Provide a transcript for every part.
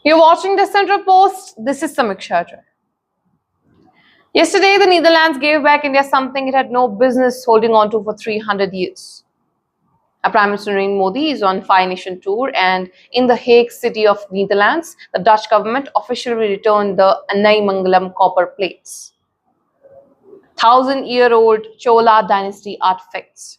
You're watching the Central Post. This is Samiksha Jai. Yesterday, the Netherlands gave back India something it had no business holding on to for 300 years. Our Prime Minister Narendra Modi is on Five Nation tour, and in the Hague city of Netherlands, the Dutch government officially returned the Anaimangalam copper plates. 1,000-year-old Chola dynasty artifacts.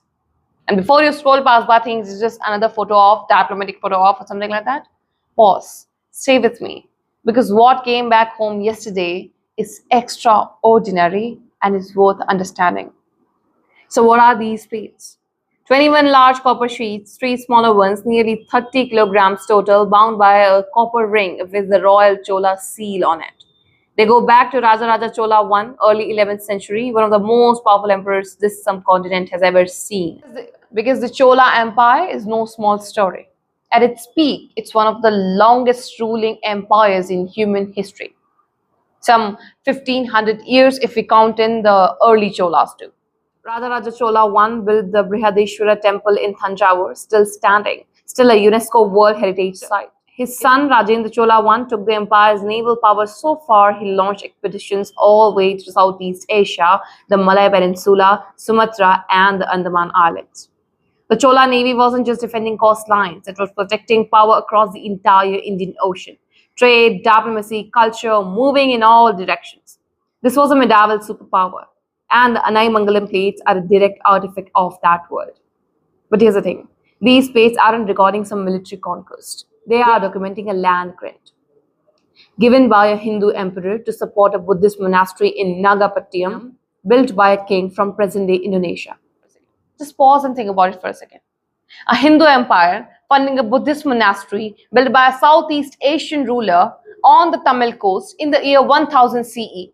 And before you scroll past by things, it's just another photo of, diplomatic photo of, or something like that. Pause. Stay with me. Because what came back home yesterday is extraordinary and is worth understanding. So what are these plates? 21 large copper sheets, 3 smaller ones, nearly 30 kilograms total, bound by a copper ring with the Royal Chola seal on it. They go back to Rajaraja Chola I, early 11th century, one of the most powerful emperors this subcontinent has ever seen. Because the Chola Empire is no small story. At its peak, it's one of the longest ruling empires in human history. Some 1500 years if we count in the early Cholas too. Rajaraja Chola I built the Brihadeshwara temple in Thanjavur, still standing, still a UNESCO World Heritage Site. His son Rajendra Chola I took the empire's naval power so far he launched expeditions all the way to Southeast Asia, the Malay Peninsula, Sumatra and the Andaman Islands. The Chola Navy wasn't just defending coastlines, it was protecting power across the entire Indian Ocean. Trade, diplomacy, culture, moving in all directions. This was a medieval superpower, and the Anaimangalam plates are a direct artifact of that world. But here's the thing, these plates aren't recording some military conquest. They are documenting a land grant given by a Hindu emperor to support a Buddhist monastery in Nagapattinam, built by a king from present-day Indonesia. Just pause and think about it for a second. A Hindu empire funding a Buddhist monastery built by a Southeast Asian ruler on the Tamil coast in the year 1000 CE.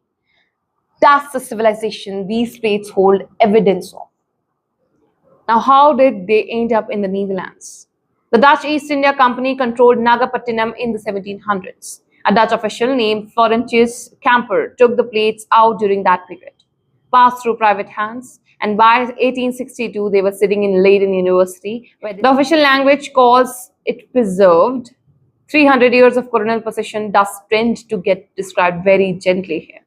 That's the civilization these plates hold evidence of. Now, how did they end up in the Netherlands? The Dutch East India Company controlled Nagapattinam in the 1700s. A Dutch official named Florentius Camper took the plates out during that period, passed through private hands, and by 1862 they were sitting in Leiden University, where the official language calls it preserved. 300 years of colonial possession does tend to get described very gently here.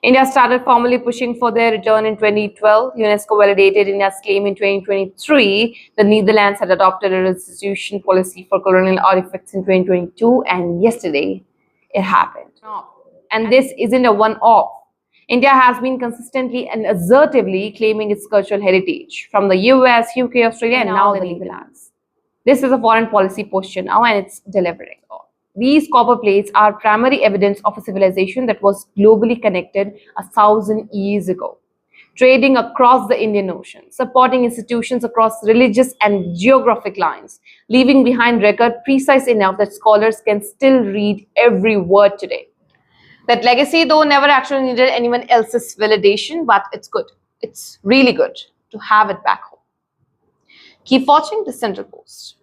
India started formally pushing for their return in 2012. UNESCO validated India's claim in 2023. The Netherlands had adopted a restitution policy for colonial artifacts in 2022, and yesterday it happened. And this isn't a one-off. India has been consistently and assertively claiming its cultural heritage from the US, UK, Australia, and now the Netherlands. This is a foreign policy posture now, and it's delivering. These copper plates are primary evidence of a civilization that was globally connected 1,000 years ago, trading across the Indian Ocean, supporting institutions across religious and geographic lines, leaving behind record precise enough that scholars can still read every word today. That legacy, though, never actually needed anyone else's validation, but it's good. It's really good to have it back home. Keep watching the Central Post.